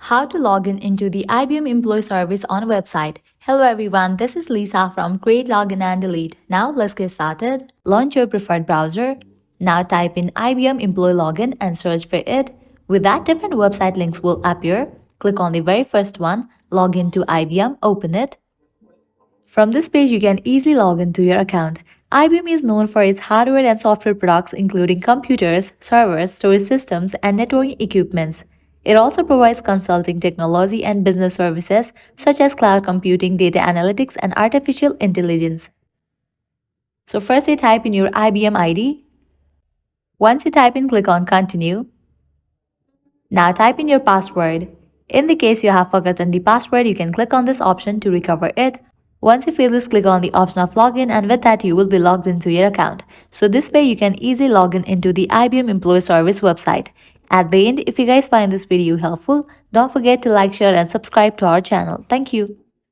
How to log in into the IBM Employee Service on website. Hello everyone, this is Lisa from Create, Login and Delete. Now let's get started. Launch your preferred browser. Now type in IBM Employee Login and search for it. With that, different website links will appear. Click on the very first one, log into IBM, open it. From this page, you can easily log into your account. IBM is known for its hardware and software products including computers, servers, storage systems, and networking equipments. It also provides consulting technology and business services such as cloud computing, data analytics, and artificial intelligence. So first you type in your IBM ID. Once you type in, click on Continue. Now type in your password. In the case you have forgotten the password, you can click on this option to recover it. Once you fill this, click on the option of login, and with that you will be logged into your account. So this way you can easily log in into the IBM Employee Service website. At the end, if you guys find this video helpful, don't forget to like, share and subscribe to our channel. Thank you.